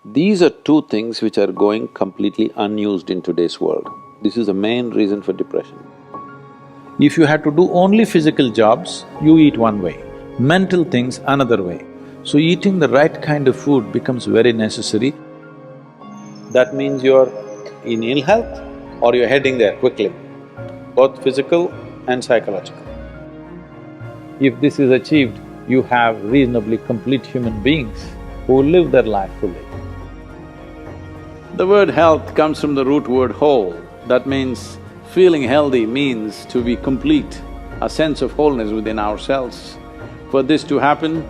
These are two things which are going completely unused in today's world. This is the main reason for depression. If you had to do only physical jobs, you eat one way, mental things another way. So eating the right kind of food becomes very necessary. That means you're in ill health or you're heading there quickly, both physical and psychological. If this is achieved, you have reasonably complete human beings who live their life fully. The word health comes from the root word whole. That means feeling healthy means to be complete, a sense of wholeness within ourselves. For this to happen,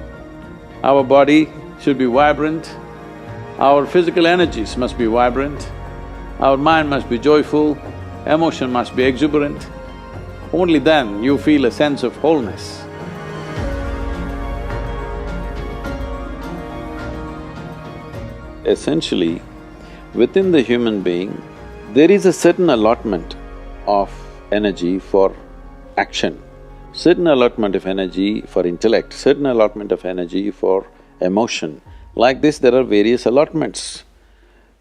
our body should be vibrant, our physical energies must be vibrant, our mind must be joyful, emotion must be exuberant. Only then you feel a sense of wholeness. Essentially, within the human being, there is a certain allotment of energy for action, certain allotment of energy for intellect, certain allotment of energy for emotion. Like this, there are various allotments.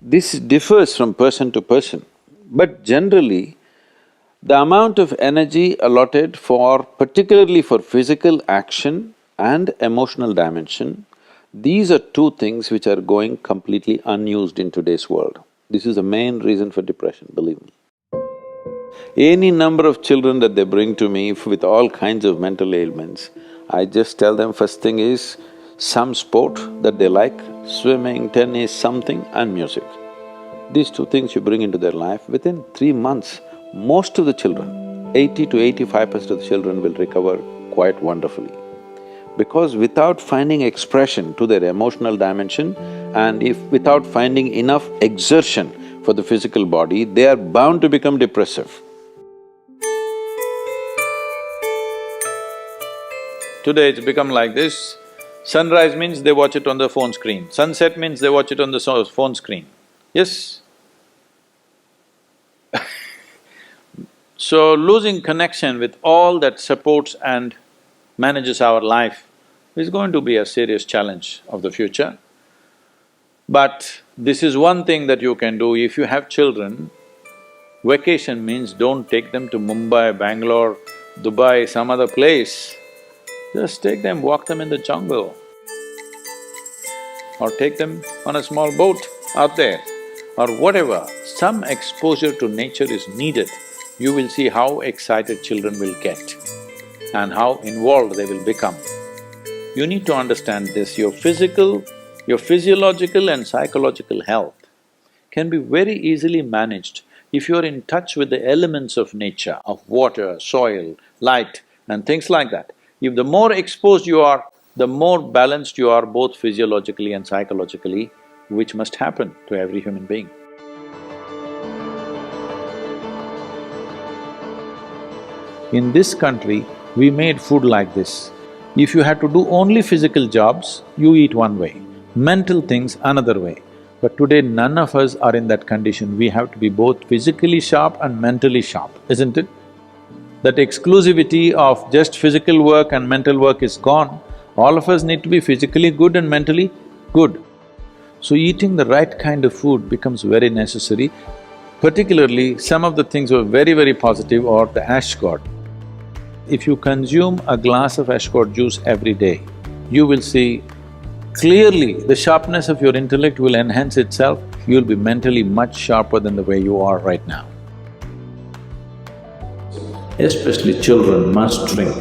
This differs from person to person, but generally, the amount of energy allotted for… particularly for physical action and emotional dimension, these are two things which are going completely unused in today's world. This is the main reason for depression, believe me. Any number of children that they bring to me with all kinds of mental ailments, I just tell them first thing is some sport that they like, swimming, tennis, something, and music. These two things you bring into their life, within 3 months, most of the children, 80 to 85% of the children will recover quite wonderfully. Because without finding expression to their emotional dimension and if without finding enough exertion for the physical body, they are bound to become depressive. Today it's become like this, sunrise means they watch it on the phone screen, sunset means they watch it on the phone screen. Yes? So losing connection with all that supports and manages our life is going to be a serious challenge of the future. But this is one thing that you can do. If you have children, vacation means don't take them to Mumbai, Bangalore, Dubai, some other place. Just take them, walk them in the jungle. Or take them on a small boat out there, or whatever. Some exposure to nature is needed. You will see how excited children will get and how involved they will become. You need to understand this, your physiological and psychological health can be very easily managed if you're in touch with the elements of nature, of water, soil, light and things like that. If the more exposed you are, the more balanced you are both physiologically and psychologically, which must happen to every human being. In this country, we made food like this. If you had to do only physical jobs, you eat one way, mental things another way. But today none of us are in that condition, we have to be both physically sharp and mentally sharp, isn't it? That exclusivity of just physical work and mental work is gone. All of us need to be physically good and mentally good. So eating the right kind of food becomes very necessary. Particularly, some of the things were very positive are the ash god. If you consume a glass of ash god juice every day, you will see clearly the sharpness of your intellect will enhance itself, you'll be mentally much sharper than the way you are right now. Especially children must drink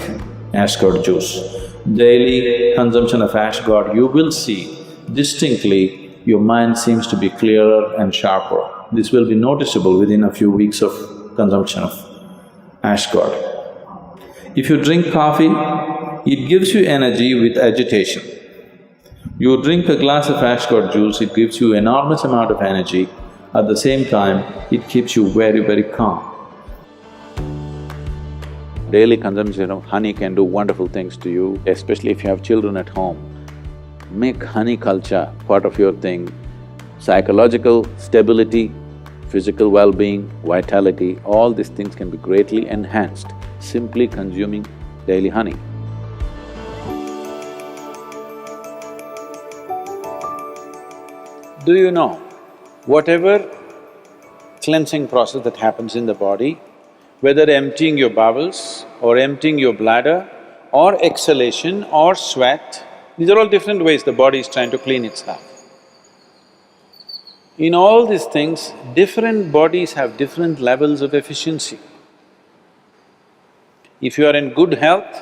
ash god juice. Daily consumption of ash god, you will see distinctly your mind seems to be clearer and sharper. This will be noticeable within a few weeks of consumption of ash god. If you drink coffee, it gives you energy with agitation. You drink a glass of ash god juice, it gives you enormous amount of energy. At the same time, it keeps you very calm. Daily consumption of honey can do wonderful things to you, especially if you have children at home. Make honey culture part of your thing. Psychological stability, physical well-being, vitality, all these things can be greatly enhanced simply consuming daily honey. Do you know, whatever cleansing process that happens in the body, whether emptying your bowels or emptying your bladder or exhalation or sweat, these are all different ways the body is trying to clean itself. In all these things, different bodies have different levels of efficiency. If you are in good health,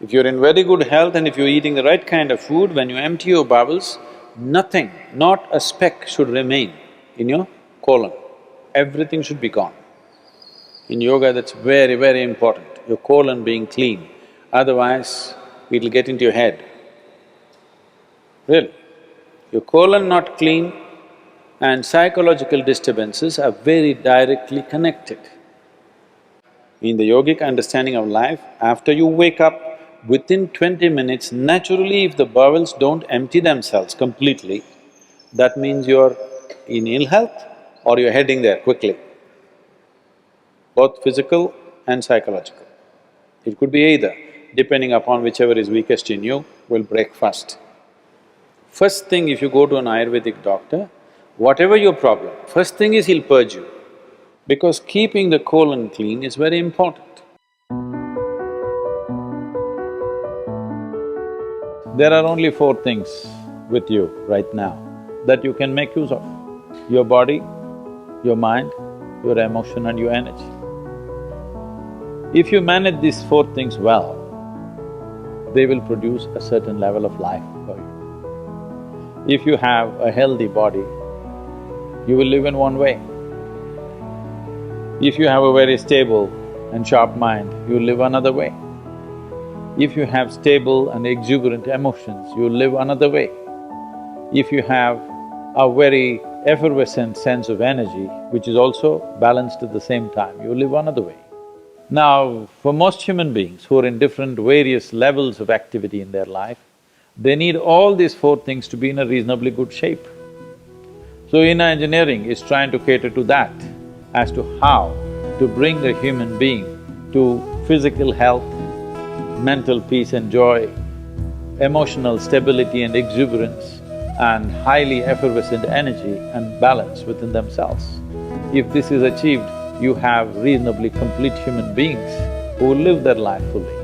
if you're in very good health and if you're eating the right kind of food, when you empty your bowels, nothing, not a speck should remain in your colon. Everything should be gone. In yoga, that's very, very important, your colon being clean, otherwise it'll get into your head. Really. Your colon not clean and psychological disturbances are very directly connected. In the yogic understanding of life, after you wake up, within 20 minutes, naturally if the bowels don't empty themselves completely, that means you're in ill health or you're heading there quickly, both physical and psychological. It could be either, depending upon whichever is weakest in you, will break first. First thing, if you go to an Ayurvedic doctor, whatever your problem, first thing is he'll purge you, because keeping the colon clean is very important. There are only four things with you right now that you can make use of: your body, your mind, your emotion and your energy. If you manage these four things well, they will produce a certain level of life for you. If you have a healthy body, you will live in one way. If you have a very stable and sharp mind, you will live another way. If you have stable and exuberant emotions, you will live another way. If you have a very effervescent sense of energy, which is also balanced at the same time, you will live another way. Now, for most human beings who are in different various levels of activity in their life, they need all these four things to be in a reasonably good shape. So inner engineering is trying to cater to that, as to how to bring a human being to physical health, mental peace and joy, emotional stability and exuberance, and highly effervescent energy and balance within themselves. If this is achieved, you have reasonably complete human beings who will live their life fully.